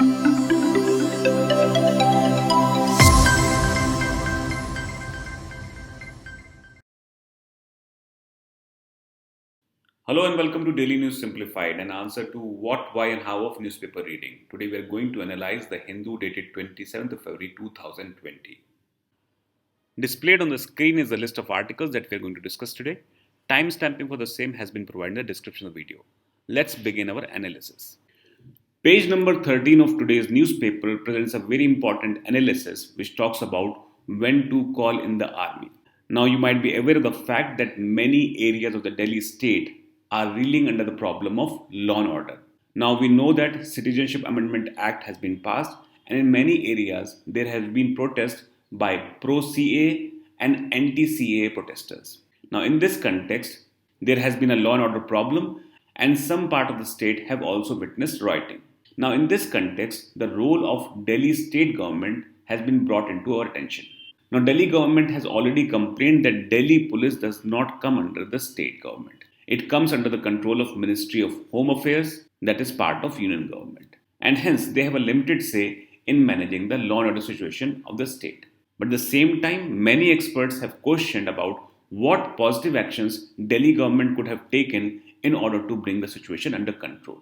Hello and welcome to Daily News Simplified, an answer to what, why, and how of newspaper reading. Today we are going to analyze the Hindu dated 27th of February 2020. Displayed on the screen is the list of articles that we are going to discuss today. Timestamping for the same has been provided in the description of the video. Let's begin our analysis. Page number 13 of today's newspaper presents a very important analysis which talks about when to call in the army. Now, you might be aware of the fact that many areas of the Delhi state are reeling under the problem of law and order. Now, we know that Citizenship Amendment Act has been passed, and in many areas there has been protest by pro-CA and anti-CA protesters. Now, in this context, there has been a law and order problem, and some part of the state have also witnessed rioting. Now, in this context, the role of Delhi state government has been brought into our attention. Now, Delhi government has already complained that Delhi police does not come under the state government. It comes under the control of Ministry of Home Affairs, that is part of Union government. And hence, they have a limited say in managing the law and order situation of the state. But at the same time, many experts have questioned about what positive actions Delhi government could have taken in order to bring the situation under control.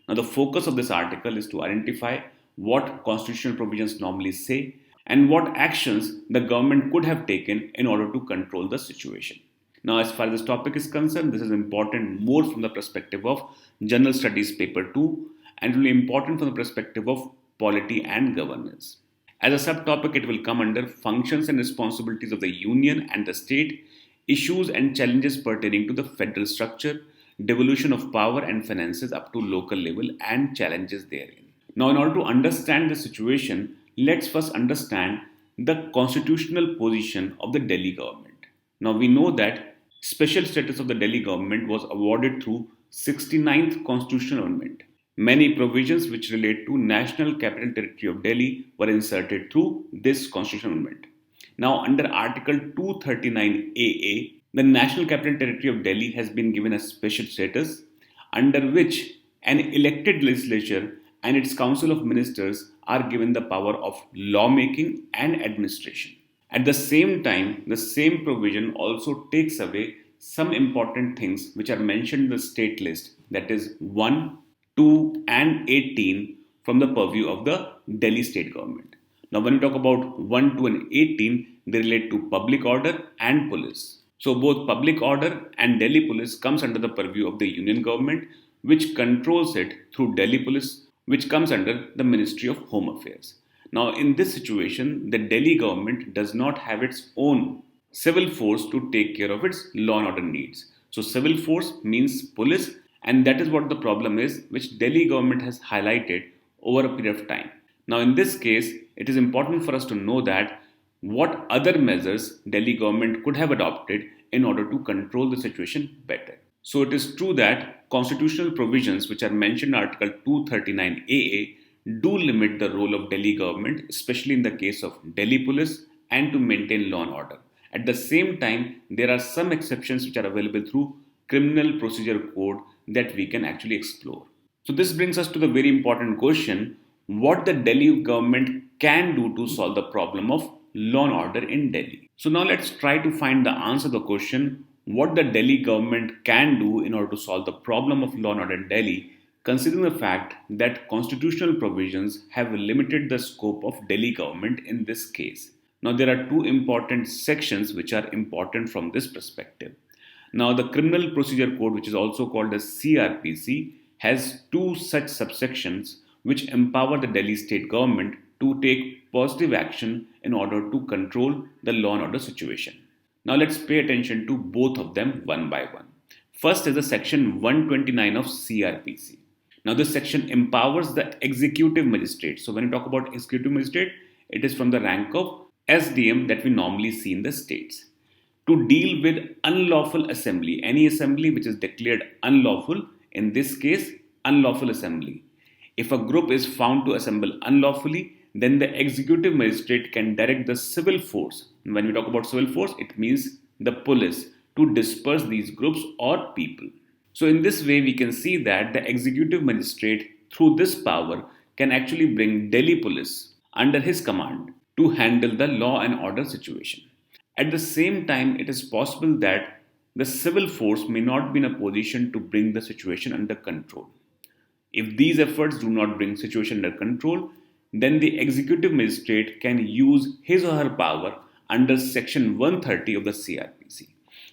Now, the focus of this article is to identify what constitutional provisions normally say and what actions the government could have taken in order to control the situation. Now, as far as this topic is concerned, this is important more from the perspective of General Studies Paper 2 and really important from the perspective of polity and governance. As a subtopic, it will come under functions and responsibilities of the union and the state, issues and challenges pertaining to the federal structure, devolution of power and finances up to local level and challenges therein. Now, in order to understand the situation, let's first understand the constitutional position of the Delhi government. Now, we know that special status of the Delhi government was awarded through 69th Constitutional Amendment. Many provisions which relate to National Capital Territory of Delhi were inserted through this Constitutional Amendment. Now, under Article 239 AA, the National Capital Territory of Delhi has been given a special status under which an elected legislature and its Council of Ministers are given the power of lawmaking and administration. At the same time, the same provision also takes away some important things which are mentioned in the state list, that is 1, 2, and 18 from the purview of the Delhi state government. Now, when we talk about 1, 2, and 18, they relate to public order and police. So, both public order and Delhi police comes under the purview of the union government, which controls it through Delhi police, which comes under the Ministry of Home Affairs. Now, in this situation, the Delhi government does not have its own civil force to take care of its law and order needs. So, civil force means police, and that is what the problem is, which Delhi government has highlighted over a period of time. Now, in this case, it is important for us to know that what other measures Delhi government could have adopted in order to control the situation better. So, it is true that constitutional provisions which are mentioned in Article 239 AA do limit the role of Delhi government, especially in the case of Delhi police, and to maintain law and order. At the same time, there are some exceptions which are available through criminal procedure code that we can actually explore. So this brings us to the very important question, what the Delhi government can do to solve the problem of law and order in Delhi. So now let's try to find the answer to the question, what the Delhi government can do in order to solve the problem of law and order in Delhi, considering the fact that constitutional provisions have limited the scope of Delhi government in this case. Now, there are two important sections which are important from this perspective. Now, the Criminal Procedure Code, which is also called as CRPC, has two such subsections which empower the Delhi state government to take positive action in order to control the law and order situation. Now, let's pay attention to both of them one by one. First is the section 129 of CRPC. Now, this section empowers the executive magistrate. So, when you talk about executive magistrate, it is from the rank of SDM that we normally see in the states, to deal with unlawful assembly, any assembly which is declared unlawful, in this case, unlawful assembly. If a group is found to assemble unlawfully, then the executive magistrate can direct the civil force. When we talk about civil force, it means the police to disperse these groups or people. So in this way, we can see that the executive magistrate, through this power, can actually bring Delhi police under his command to handle the law and order situation. At the same time, it is possible that the civil force may not be in a position to bring the situation under control. If these efforts do not bring situation under control, then the executive magistrate can use his or her power under section 130 of the CRPC.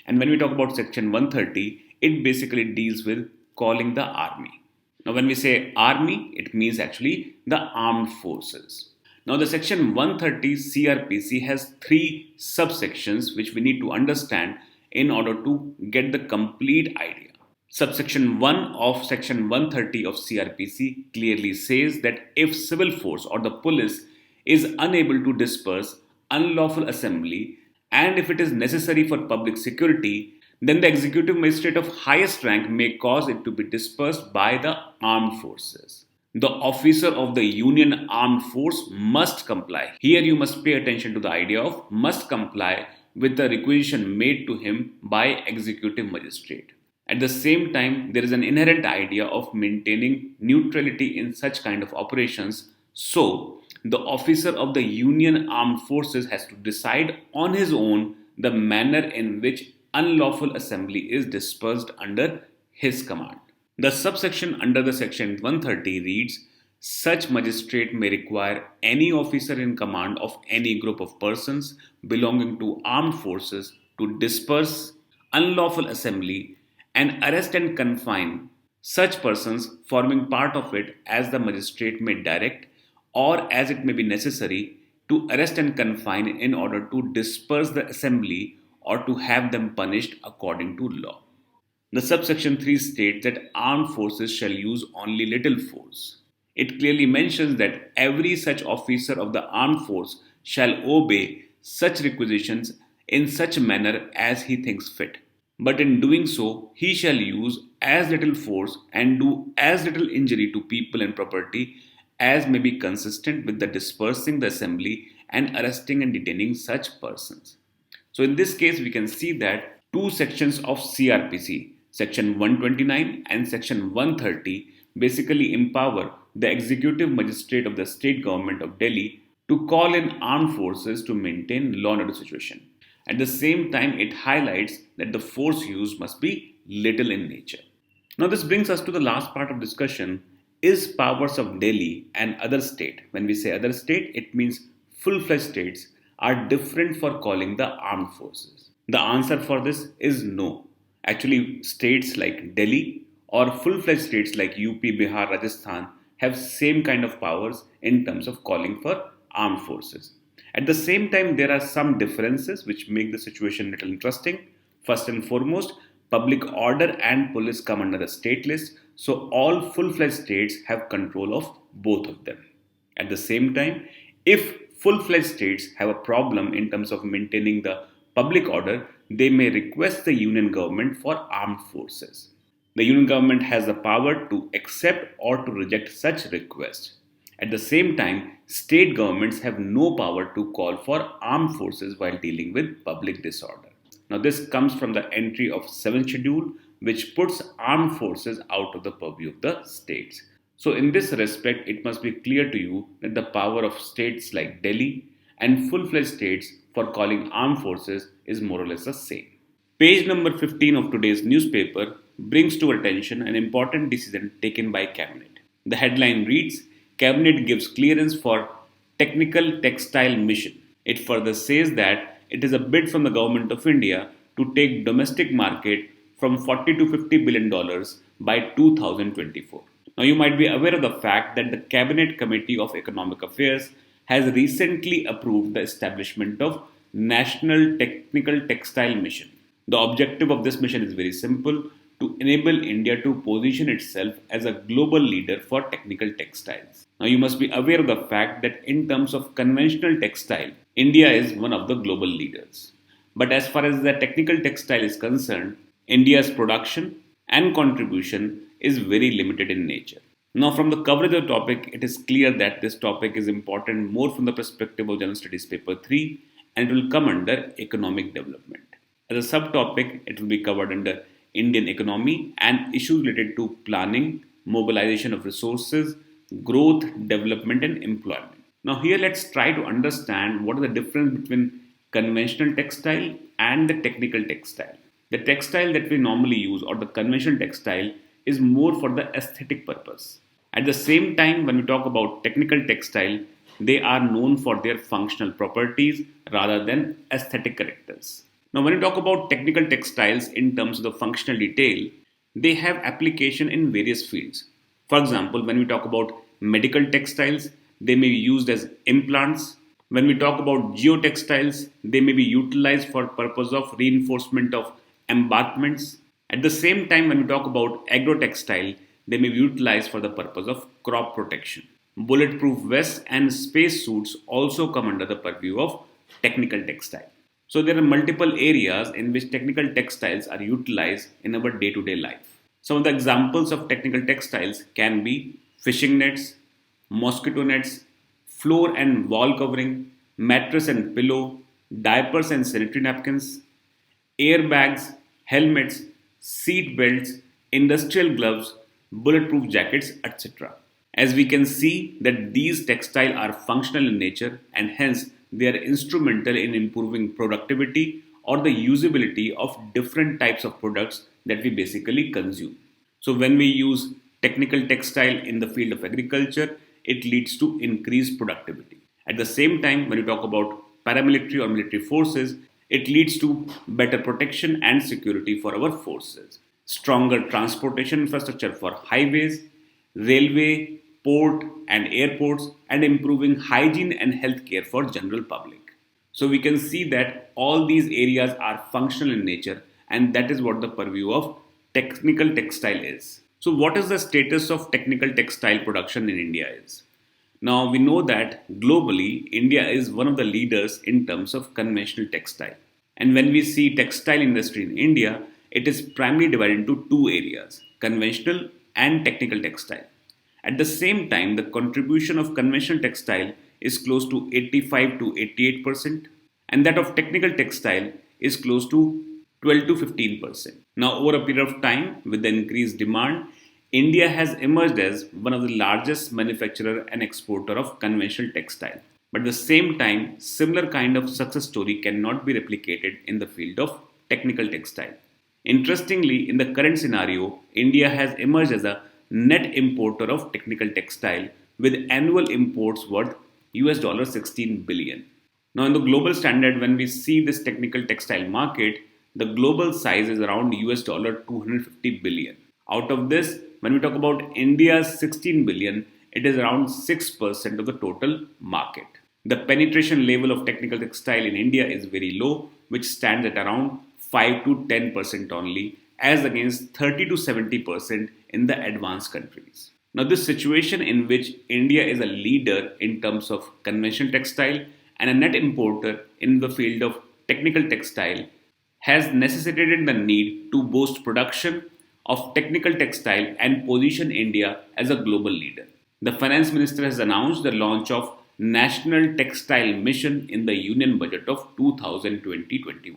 And when we talk about section 130, it basically deals with calling the army. Now, when we say army, it means actually the armed forces. Now, the section 130 CRPC has three subsections which we need to understand in order to get the complete idea. Subsection 1 of section 130 of CRPC clearly says that if civil force or the police is unable to disperse unlawful assembly and if it is necessary for public security, then the executive magistrate of highest rank may cause it to be dispersed by the armed forces. The officer of the Union Armed Force must comply. Here you must pay attention to the idea of must comply with the requisition made to him by executive magistrate. At the same time, there is an inherent idea of maintaining neutrality in such kind of operations. So, the officer of the Union Armed Forces has to decide on his own the manner in which unlawful assembly is dispersed under his command. The subsection under the section 130 reads, such magistrate may require any officer in command of any group of persons belonging to armed forces to disperse unlawful assembly and arrest and confine such persons forming part of it as the magistrate may direct or as it may be necessary to arrest and confine in order to disperse the assembly or to have them punished according to law. The subsection 3 states that armed forces shall use only little force. It clearly mentions that every such officer of the armed force shall obey such requisitions in such manner as he thinks fit. But in doing so, he shall use as little force and do as little injury to people and property as may be consistent with the dispersing the assembly and arresting and detaining such persons. So in this case, we can see that two sections of CRPC, section 129 and section 130, basically empower the executive magistrate of the state government of Delhi to call in armed forces to maintain law and order situation. At the same time, it highlights that the force used must be little in nature. Now, this brings us to the last part of discussion. Is powers of Delhi and other state, when we say other state, it means full-fledged states, are different for calling the armed forces? The answer for this is no. Actually, states like Delhi or full-fledged states like UP, Bihar, Rajasthan have same kind of powers in terms of calling for armed forces. At the same time, there are some differences which make the situation a little interesting. First and foremost, public order and police come under the state list, so all full-fledged states have control of both of them. At the same time, if full-fledged states have a problem in terms of maintaining the public order, they may request the union government for armed forces. The union government has the power to accept or to reject such requests. At the same time, state governments have no power to call for armed forces while dealing with public disorder. Now, this comes from the entry of 7th schedule, which puts armed forces out of the purview of the states. So, in this respect, it must be clear to you that the power of states like Delhi and full-fledged states for calling armed forces is more or less the same. Page number 15 of today's newspaper brings to our attention an important decision taken by Cabinet. The headline reads, Cabinet gives clearance for Technical Textile Mission. It further says that it is a bid from the Government of India to take domestic market from $40 to $50 billion by 2024. Now, you might be aware of the fact that the Cabinet Committee of Economic Affairs has recently approved the establishment of National Technical Textile Mission. The objective of this mission is very simple: to enable India to position itself as a global leader for technical textiles. Now, you must be aware of the fact that in terms of conventional textile, India is one of the global leaders. But as far as the technical textile is concerned, India's production and contribution is very limited in nature. Now, from the coverage of the topic, it is clear that this topic is important more from the perspective of General Studies Paper 3, and it will come under economic development. As a subtopic, it will be covered under Indian economy and issues related to planning, mobilization of resources, growth, development, and employment. Now, here let's try to understand what is the difference between conventional textile and the technical textile. The textile that we normally use, or the conventional textile, is more for the aesthetic purpose. At the same time, when we talk about technical textile, they are known for their functional properties rather than aesthetic characters. Now, when we talk about technical textiles in terms of the functional detail, they have application in various fields. For example, when we talk about medical textiles, they may be used as implants. When we talk about geotextiles, they may be utilized for purpose of reinforcement of embankments. At the same time, when we talk about agrotextile, they may be utilized for the purpose of crop protection. Bulletproof vests and space suits also come under the purview of technical textile. So there are multiple areas in which technical textiles are utilized in our day-to-day life. Some of the examples of technical textiles can be fishing nets, mosquito nets, floor and wall covering, mattress and pillow, diapers and sanitary napkins, airbags, helmets, seat belts, industrial gloves, bulletproof jackets, etc. As we can see that these textiles are functional in nature and hence they are instrumental in improving productivity or the usability of different types of products that we basically consume. So when we use technical textile in the field of agriculture, it leads to increased productivity. At the same time, when we talk about paramilitary or military forces, it leads to better protection and security for our forces, stronger transportation infrastructure for highways, railway, port and airports, and improving hygiene and healthcare for general public. So we can see that all these areas are functional in nature, and that is what the purview of technical textile is. So what is the status of technical textile production in India is? Now we know that globally India is one of the leaders in terms of conventional textile. And when we see textile industry in India, it is primarily divided into two areas, conventional and technical textile. At the same time, the contribution of conventional textile is close to 85 to 88%, and that of technical textile is close to 12 to 15%. Now, over a period of time, with the increased demand, India has emerged as one of the largest manufacturer and exporter of conventional textile. But at the same time, similar kind of success story cannot be replicated in the field of technical textile. Interestingly, in the current scenario, India has emerged as a net importer of technical textile with annual imports worth US 16 billion. Now in the global standard, when we see this technical textile market, the global size is around US 250 billion. Out of this, when we talk about India's 16 billion, it is around 6% of the total market. The penetration level of technical textile in India is very low, which stands at around 5 to 10% only, as against 30 to 70% in the advanced countries. Now, this situation in which India is a leader in terms of conventional textile and a net importer in the field of technical textile has necessitated the need to boost production of technical textile and position India as a global leader. The finance minister has announced the launch of National Textile Mission in the Union Budget of 2020-21.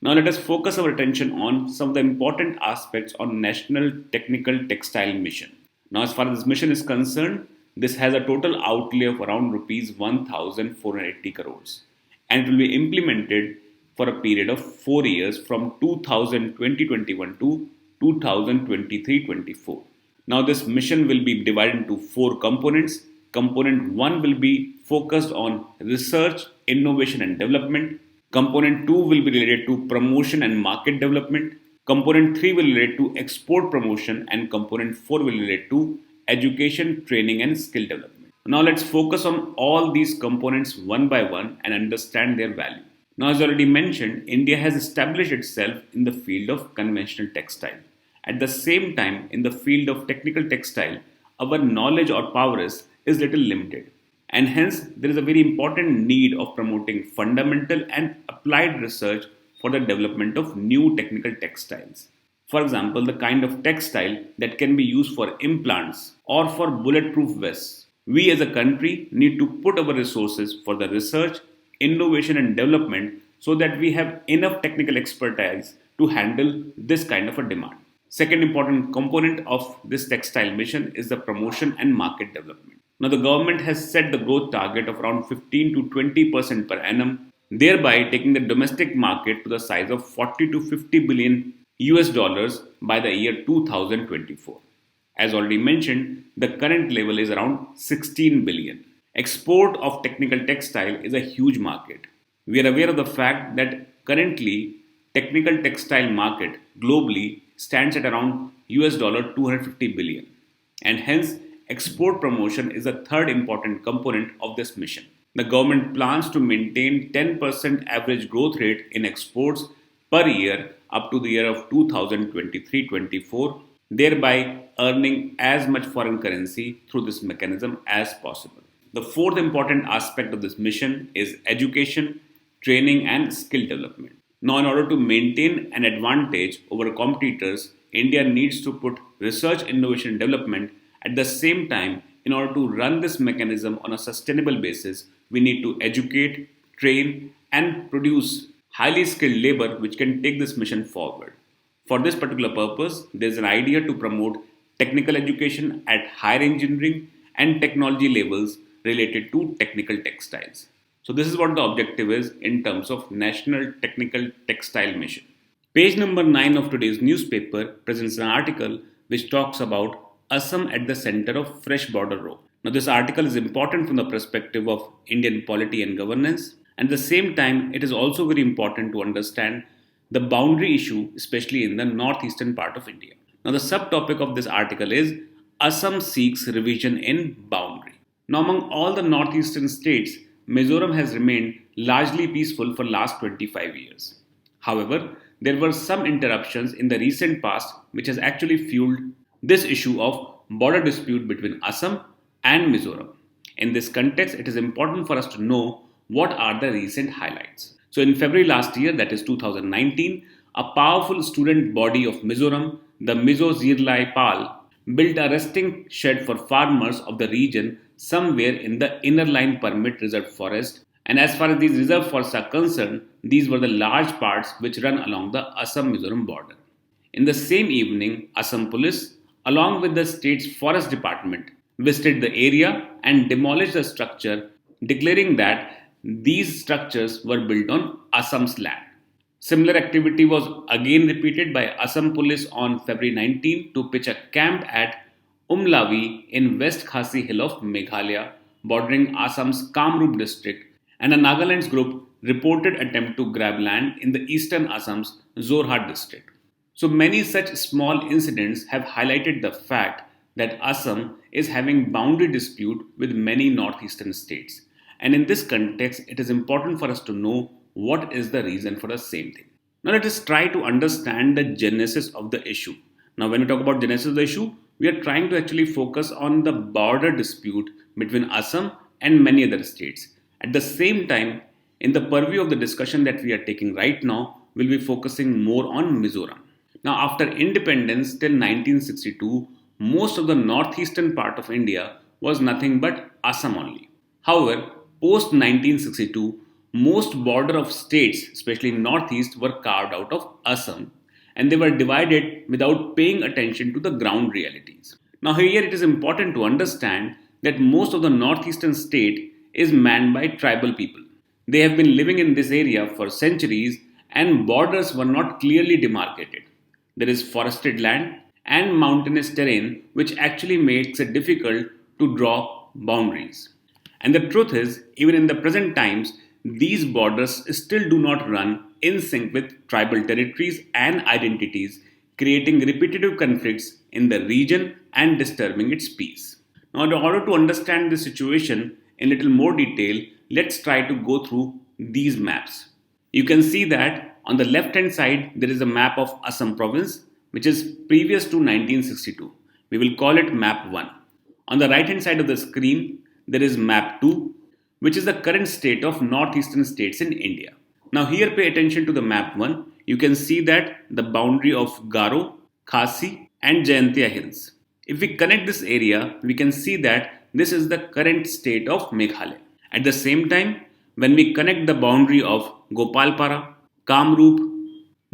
Now let us focus our attention on some of the important aspects on National Technical Textile Mission. Now as far as this mission is concerned, this has a total outlay of around rupees 1,480 crores and it will be implemented for a period of 4 years from 2020-21 to 2023-24. Now this mission will be divided into 4 components. Component 1 will be focused on research, innovation and development. Component 2 will be related to promotion and market development. Component 3 will relate to export promotion and component 4 will relate to education, training and skill development. Now let's focus on all these components one by one and understand their value. Now as already mentioned, India has established itself in the field of conventional textile. At the same time, in the field of technical textile, our knowledge or prowess is little limited. And hence, there is a very important need of promoting fundamental and applied research for the development of new technical textiles. For example, the kind of textile that can be used for implants or for bulletproof vests. We as a country need to put our resources for the research, innovation and development so that we have enough technical expertise to handle this kind of a demand. Second important component of this textile mission is the promotion and market development. Now, the government has set the growth target of around 15 to 20% per annum, thereby taking the domestic market to the size of 40 to 50 billion US dollars by the year 2024. As already mentioned, the current level is around 16 billion. Export of technical textile is a huge market. We are aware of the fact that currently technical textile market globally stands at around US dollar 250 billion, and hence export promotion is a third important component of this mission. The government plans to maintain 10% average growth rate in exports per year up to the year of 2023-24, thereby earning as much foreign currency through this mechanism as possible. The fourth important aspect of this mission is education, training, and skill development. Now, in order to maintain an advantage over competitors, India needs to put research, innovation, and development at the same time. In order to run this mechanism on a sustainable basis, we need to educate, train, and produce highly skilled labor which can take this mission forward. For this particular purpose, there is an idea to promote technical education at higher engineering and technology levels related to technical textiles. So this is what the objective is in terms of National Technical Textile Mission. Page number 9 of today's newspaper presents an article which talks about Assam at the center of fresh border row. Now this article is important from the perspective of Indian polity and governance, and at the same time it is also very important to understand the boundary issue, especially in the northeastern part of India. Now the subtopic of this article is Assam seeks revision in boundary. Now among all the northeastern states, Mizoram has remained largely peaceful for last 25 years. However, there were some interruptions in the recent past which has actually fueled this issue of border dispute between Assam and Mizoram. In this context, it is important for us to know what are the recent highlights. So in February last year, that is 2019, a powerful student body of Mizoram, the Mizo Zirlai Pal, built a resting shed for farmers of the region somewhere in the inner line permit reserved forest. And as far as these reserve forests are concerned, these were the large parts which run along the Assam-Mizoram border. In the same evening, Assam police, along with the state's forest department, visited the area and demolished the structure, declaring that these structures were built on Assam's land. Similar activity was again repeated by Assam police on February 19 to pitch a camp at Umlawi in West Khasi Hill of Meghalaya, bordering Assam's Kamrup district, and a Nagaland's group reported attempt to grab land in the eastern Assam's Zorhat district. So many such small incidents have highlighted the fact that Assam is having boundary dispute with many northeastern states. And in this context, it is important for us to know what is the reason for the same thing. Now let us try to understand the genesis of the issue. Now when we talk about genesis of the issue, we are trying to actually focus on the border dispute between Assam and many other states. At the same time, in the purview of the discussion that we are taking right now, we'll be focusing more on Mizoram. Now after independence till 1962, most of the northeastern part of India was nothing but Assam only. However, post 1962, most border of states, especially northeast, were carved out of Assam, and they were divided without paying attention to the ground realities. Now here it is important to understand that most of the northeastern state is manned by tribal people. They have been living in this area for centuries and borders were not clearly demarcated. There is forested land and mountainous terrain which actually makes it difficult to draw boundaries. And the truth is, even in the present times, these borders still do not run in sync with tribal territories and identities, creating repetitive conflicts in the region and disturbing its peace. Now, in order to understand this situation in little more detail, let's try to go through these maps. You can see that on the left hand side, there is a map of Assam province, which is previous to 1962. We will call it map 1. On the right hand side of the screen, there is map 2, which is the current state of northeastern states in India. Now here pay attention to the map 1. You can see that the boundary of Garo, Khasi and Jayantia hills. If we connect this area, we can see that this is the current state of Meghalaya. At the same time, when we connect the boundary of Gopalpara, Kamrup,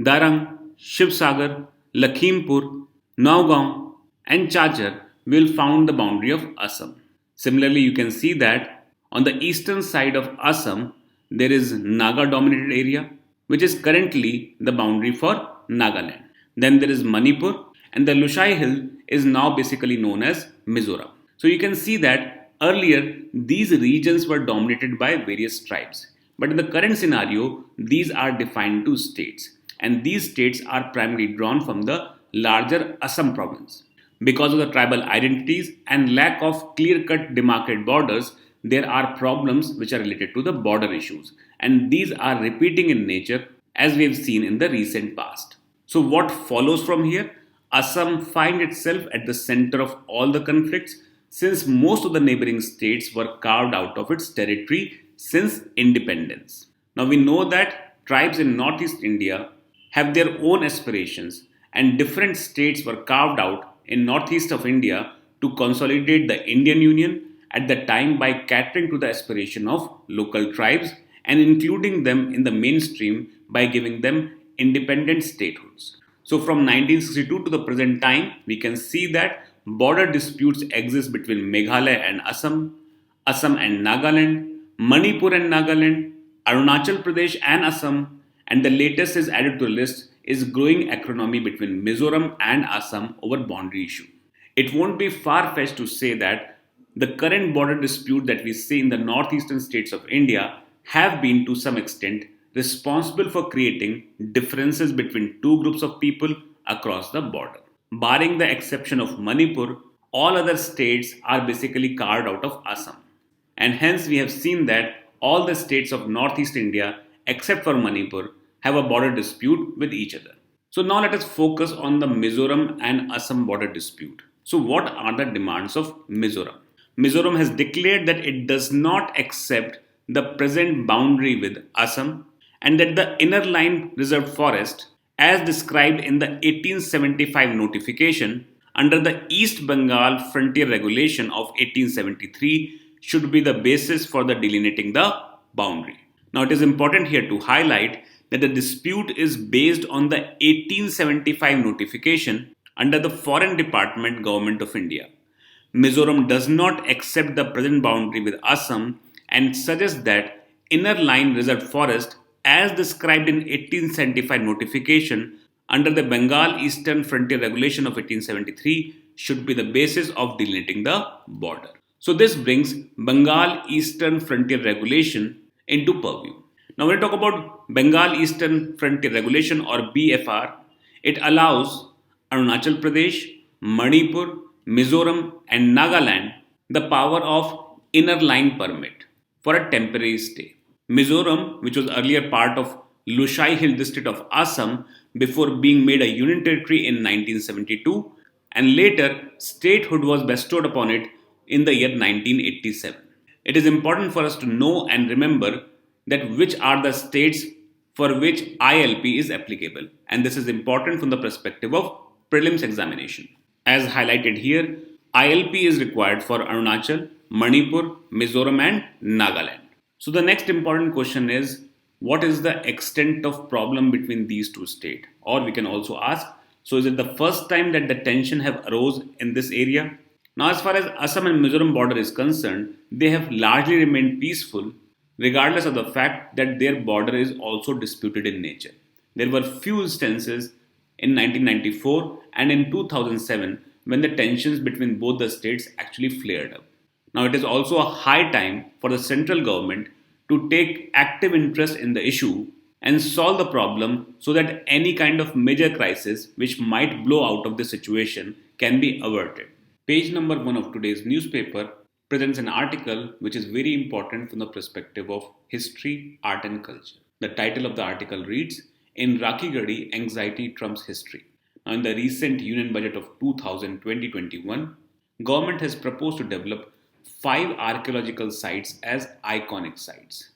Darang, Shivsagar, Lakhimpur Nagaon, and Chachar will found the boundary of Assam. Similarly, you can see that on the eastern side of Assam, there is Naga dominated area, which is currently the boundary for Nagaland. Then there is Manipur, and the Lushai Hill is now basically known as Mizoram. So you can see that earlier these regions were dominated by various tribes. But in the current scenario, these are defined to states, and these states are primarily drawn from the larger Assam province. Because of the tribal identities and lack of clear cut demarcated borders, there are problems which are related to the border issues, and these are repeating in nature as we have seen in the recent past. So, what follows from here? Assam finds itself at the center of all the conflicts since most of the neighboring states were carved out of its territory since independence. Now, we know that tribes in northeast India have their own aspirations, and different states were carved out in northeast of India to consolidate the Indian Union at the time by catering to the aspiration of local tribes and including them in the mainstream by giving them independent statehoods. So from 1962 to the present time, we can see that border disputes exist between Meghalaya and Assam, Assam and Nagaland, Manipur and Nagaland, Arunachal Pradesh and Assam, and the latest is added to the list is growing economy between Mizoram and Assam over boundary issue. It won't be far-fetched to say that the current border dispute that we see in the northeastern states of India have been to some extent responsible for creating differences between two groups of people across the border. Barring the exception of Manipur, all other states are basically carved out of Assam. And hence, we have seen that all the states of northeast India, except for Manipur, have a border dispute with each other. So, now let us focus on the Mizoram and Assam border dispute. So, what are the demands of Mizoram? Mizoram has declared that it does not accept the present boundary with Assam and that the inner line reserved forest, as described in the 1875 notification under the East Bengal Frontier Regulation of 1873, should be the basis for the delineating the boundary. Now, it is important here to highlight that the dispute is based on the 1875 notification under the Foreign Department Government of India. Mizoram does not accept the present boundary with Assam and suggests that inner line reserved forest as described in 1875 notification under the Bengal Eastern Frontier Regulation of 1873 should be the basis of delineating the border. So this brings Bengal Eastern Frontier Regulation into purview. Now when we talk about Bengal Eastern Frontier Regulation or BFR, it allows Arunachal Pradesh, Manipur, Mizoram and Nagaland the power of inner line permit for a temporary stay. Mizoram, which was earlier part of Lushai Hill district of Assam before being made a union territory in 1972 and later statehood was bestowed upon it in the year 1987. It is important for us to know and remember that which are the states for which ILP is applicable, and this is important from the perspective of prelims examination. As highlighted here, ILP is required for Arunachal, Manipur, Mizoram and Nagaland. So the next important question is, what is the extent of problem between these two states? Or we can also ask, so is it the first time that the tension have arose in this area? Now as far as Assam and Mizoram border is concerned, they have largely remained peaceful regardless of the fact that their border is also disputed in nature. There were few instances in 1994 and in 2007 when the tensions between both the states actually flared up. Now, it is also a high time for the central government to take active interest in the issue and solve the problem so that any kind of major crisis which might blow out of the situation can be averted. Page number 1 of today's newspaper presents an article which is very important from the perspective of history, art, and culture. The title of the article reads, "In Rakhigarhi, Anxiety Trumps History." Now, in the recent Union Budget of 2020-21, government has proposed to develop 5 archaeological sites as iconic sites.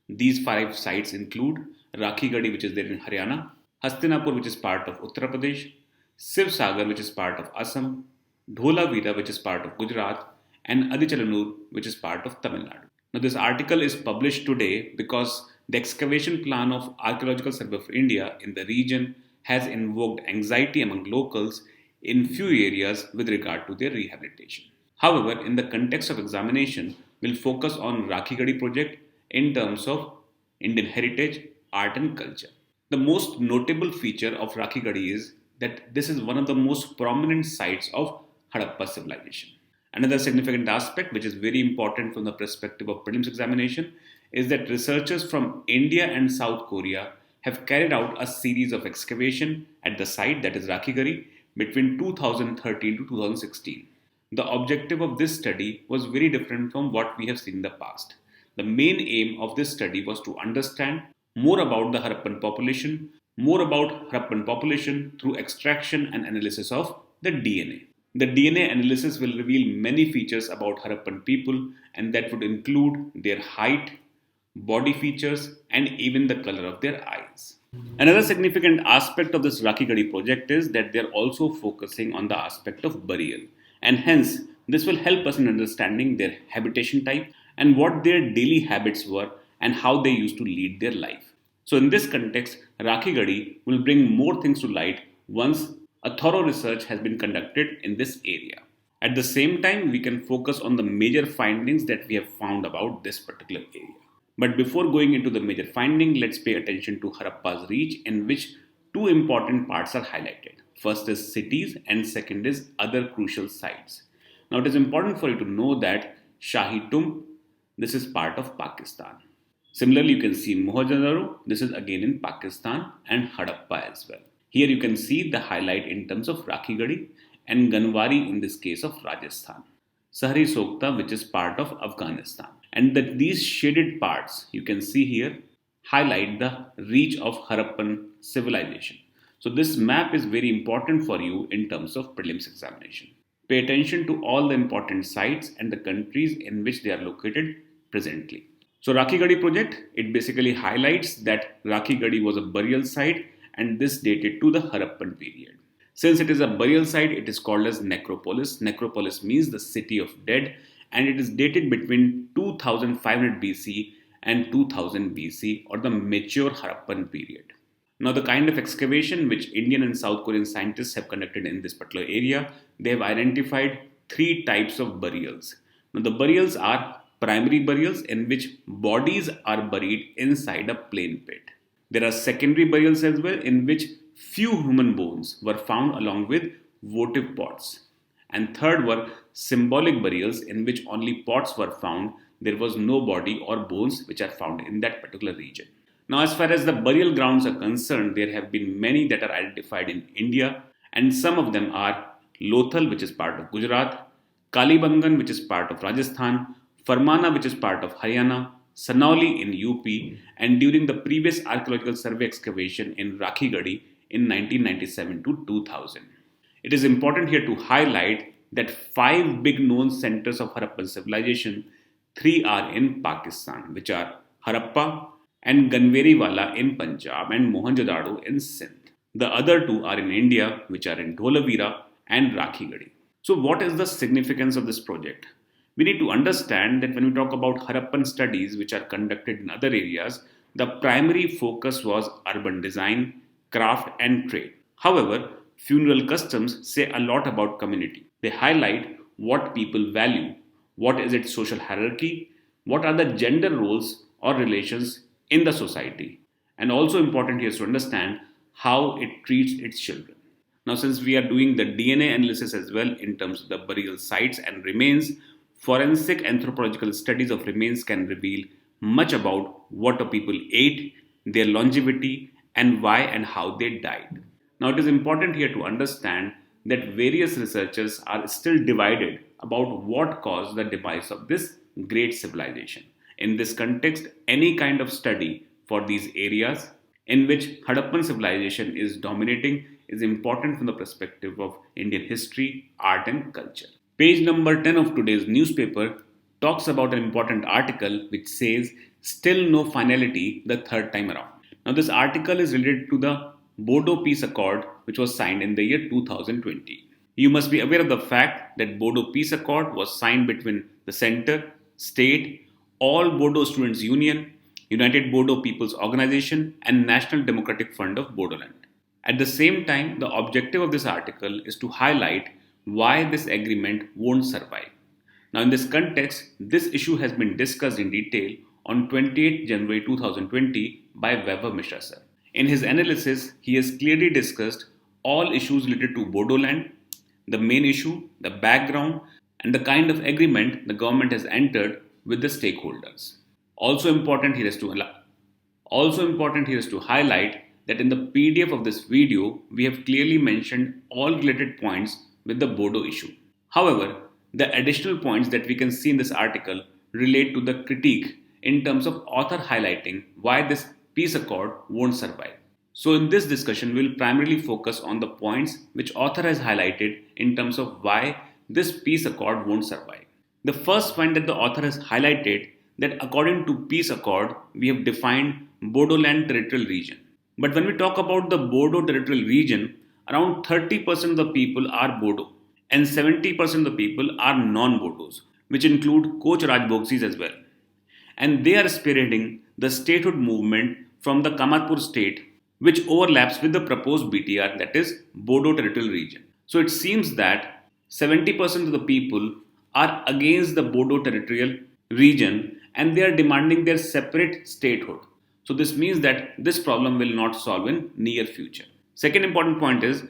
These 5 sites include Rakhigarhi, which is there in Haryana, Hastinapur, which is part of Uttar Pradesh, Shiv Sagar, which is part of Assam, Dholavira, which is part of Gujarat, and Adichalanur, which is part of Tamil Nadu. Now, this article is published today because the excavation plan of Archaeological Survey of India in the region has invoked anxiety among locals in few areas with regard to their rehabilitation. However, in the context of examination, we'll focus on Rakhigarhi project in terms of Indian heritage, art and culture. The most notable feature of Rakhigarhi is that this is one of the most prominent sites of Harappa civilization. Another significant aspect, which is very important from the perspective of prelims examination, is that researchers from India and South Korea have carried out a series of excavation at the site, that is Rakhigarhi, between 2013 to 2016. The objective of this study was very different from what we have seen in the past. The main aim of this study was to understand more about the Harappan population through extraction and analysis of the DNA. The DNA analysis will reveal many features about Harappan people, and that would include their height, body features, and even the color of their eyes. Another significant aspect of this Rakhigarhi project is that they are also focusing on the aspect of burial, and hence this will help us in understanding their habitation type and what their daily habits were and how they used to lead their life. So, in this context, Rakhigarhi will bring more things to light once a thorough research has been conducted in this area. At the same time, we can focus on the major findings that we have found about this particular area. But before going into the major finding, let's pay attention to Harappa's reach, in which two important parts are highlighted. First is cities and second is other crucial sites. Now it is important for you to know that Shahi Tumb, this is part of Pakistan. Similarly, you can see Mohenjo-daro, this is again in Pakistan, and Harappa as well. Here you can see the highlight in terms of Rakhigarhi and Ganwari in this case of Rajasthan. Sahri Sokta, which is part of Afghanistan. And these shaded parts you can see here highlight the reach of Harappan civilization. So this map is very important for you in terms of prelims examination. Pay attention to all the important sites and the countries in which they are located presently. So Rakhigarhi project, it basically highlights that Rakhigarhi was a burial site and this dated to the Harappan period. Since it is a burial site, it is called as necropolis. Necropolis means the city of dead, and it is dated between 2500 BC and 2000 BC, or the mature Harappan period. Now, the kind of excavation which Indian and South Korean scientists have conducted in this particular area, they have identified three types of burials. Now, the burials are primary burials in which bodies are buried inside a plain pit. There are secondary burials as well in which few human bones were found along with votive pots. And third were symbolic burials in which only pots were found. There was no body or bones which are found in that particular region. Now, as far as the burial grounds are concerned, there have been many that are identified in India, and some of them are Lothal, which is part of Gujarat, Kalibangan, which is part of Rajasthan, Farmana, which is part of Haryana, Sanauli in UP, and during the previous archaeological survey excavation in Rakhigarhi in 1997 to 2000. It is important here to highlight that five big known centers of Harappan civilization, three are in Pakistan, which are Harappa and Ganveriwala in Punjab and Mohenjo-daro in Sindh. The other two are in India, which are in Dholavira and Rakhigarhi. So, what is the significance of this project? We need to understand that when we talk about Harappan studies which are conducted in other areas, the primary focus was urban design, craft and trade. However, funeral customs say a lot about community. They highlight what people value, what is its social hierarchy, what are the gender roles or relations in the society, and also important here is to understand how it treats its children. Now, since we are doing the DNA analysis as well in terms of the burial sites and remains, forensic anthropological studies of remains can reveal much about what a people ate, their longevity, and why and how they died. Now, it is important here to understand that various researchers are still divided about what caused the demise of this great civilization. In this context, any kind of study for these areas in which Harappan civilization is dominating is important from the perspective of Indian history, art, and culture. Page number 10 of today's newspaper talks about an important article which says, "Still no finality the third time around." Now, this article is related to the Bodo Peace Accord which was signed in the year 2020. You must be aware of the fact that Bodo Peace Accord was signed between the center, state, all Bodo Students Union, United Bodo People's Organization, and National Democratic Front of Bodoland. At the same time, the objective of this article is to highlight why this agreement won't survive. Now, in this context, this issue has been discussed in detail on 28 January 2020 by Weber Mishra sir. In his analysis, he has clearly discussed all issues related to Bodoland, the main issue, the background, and the kind of agreement the government has entered with the stakeholders. Also important here is to highlight that in the PDF of this video, we have clearly mentioned all related points with the Bodo issue. However, the additional points that we can see in this article relate to the critique in terms of author highlighting why this peace accord won't survive. So in this discussion, we will primarily focus on the points which author has highlighted in terms of why this peace accord won't survive. The first point that the author has highlighted that according to peace accord, we have defined Bodoland territorial region. But when we talk about the Bodo territorial region, around 30% of the people are Bodo and 70% of the people are non-Bodos, which include Koch Rajbogsis as well. And they are spearheading the statehood movement from the Kamatpur state, which overlaps with the proposed BTR, that is Bodo territorial region. So it seems that 70% of the people are against the Bodo territorial region and they are demanding their separate statehood. So this means that this problem will not solve in near future. Second important point is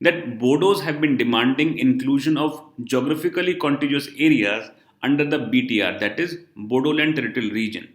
that Bodos have been demanding inclusion of geographically contiguous areas under the BTR, that is Bodoland territorial region.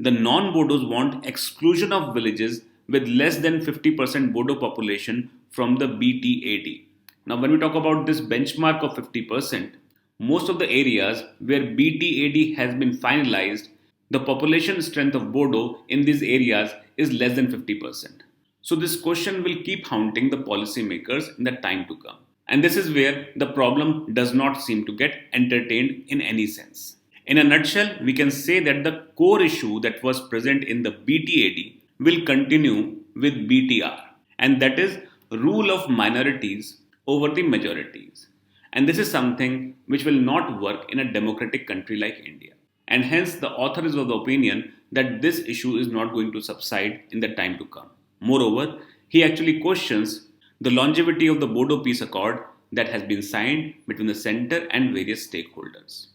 The non-Bodos want exclusion of villages with less than 50% Bodo population from the BTAD. Now when we talk about this benchmark of 50%, most of the areas where BTAD has been finalized, the population strength of Bodo in these areas is less than 50%. So this question will keep haunting the policymakers in the time to come. And this is where the problem does not seem to get entertained in any sense. In a nutshell, we can say that the core issue that was present in the BTAD will continue with BTR, and that is rule of minorities over the majorities. And this is something which will not work in a democratic country like India. And hence, the author is of the opinion that this issue is not going to subside in the time to come. Moreover, he actually questions the longevity of the Bodo Peace Accord that has been signed between the center and various stakeholders.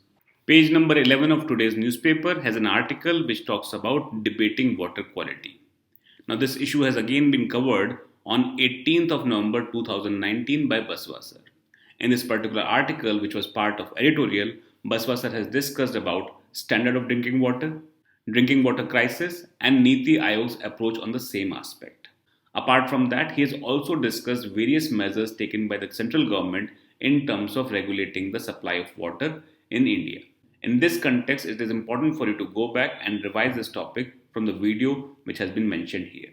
Page number 11 of today's newspaper has an article which talks about debating water quality. Now, this issue has again been covered on 18th of November 2019 by Baswa sir. In this particular article, which was part of editorial, Baswa sir has discussed about standard of drinking water crisis, and Niti Aayog's approach on the same aspect. Apart from that, he has also discussed various measures taken by the central government in terms of regulating the supply of water in India. In this context, it is important for you to go back and revise this topic from the video which has been mentioned here.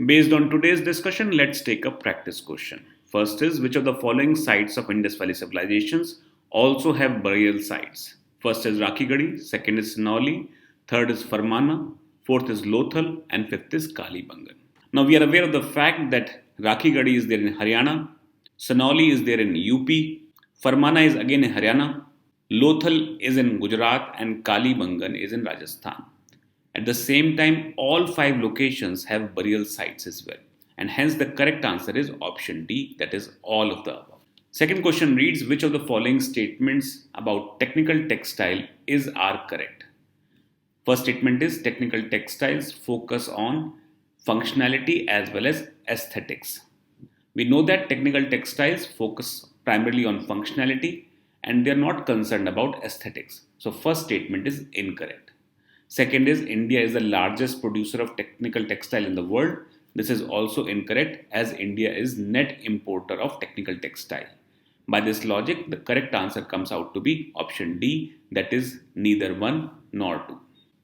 Based on today's discussion, let's take a practice question. First is, which of the following sites of Indus Valley civilizations also have burial sites? First is Rakhigarhi, second is Sinauli, third is Farmana, fourth is Lothal, and fifth is Kalibangan. Now we are aware of the fact that Rakhigarhi is there in Haryana, Sinauli is there in UP, Farmana is again in Haryana, Lothal is in Gujarat, and Kalibangan is in Rajasthan. At the same time, all 5 locations have burial sites as well. And hence the correct answer is option D, that is all of the above. Second question reads, which of the following statements about technical textile are correct? First statement is technical textiles focus on functionality as well as aesthetics. We know that technical textiles focus primarily on functionality and they are not concerned about aesthetics. So first statement is incorrect. Second is India is the largest producer of technical textile in the world. This is also incorrect as India is net importer of technical textile. By this logic, the correct answer comes out to be option D, that is neither 1 nor 2.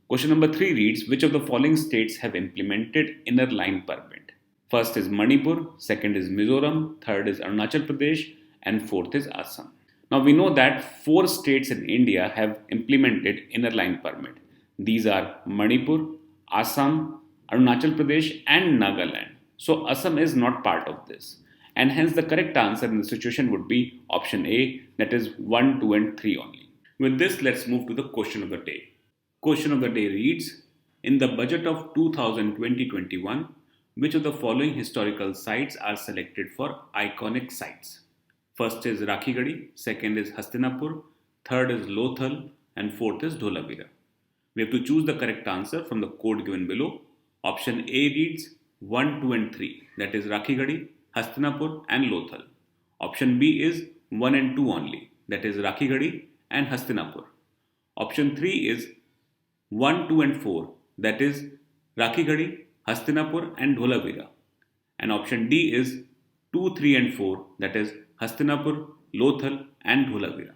Question number 3 reads, which of the following states have implemented inner line permit? First is Manipur, second is Mizoram, third is Arunachal Pradesh, and fourth is Assam. Now we know that 4 states in India have implemented inner line permit. These are Manipur, Assam, Arunachal Pradesh, and Nagaland. So Assam is not part of this. And hence the correct answer in this situation would be option A, that is 1, 2 and 3 only. With this, let's move to the question of the day. Question of the day reads, in the budget of 2020-21, Which of the following historical sites are selected for iconic sites? First is Rakhigarhi, second is Hastinapur, third is Lothal, and fourth is Dholavira. We have to choose the correct answer from the code given below. Option A reads 1, 2 and 3, that is Rakhigarhi, Hastinapur and Lothal. Option B is 1 and 2 only, that is Rakhigarhi and Hastinapur. Option 3 is 1, 2 and 4, that is Rakhigarhi, Hastinapur and Dholavira. And option D is 2, 3 and 4, that is Hastinapur, Lothal and Dholavira.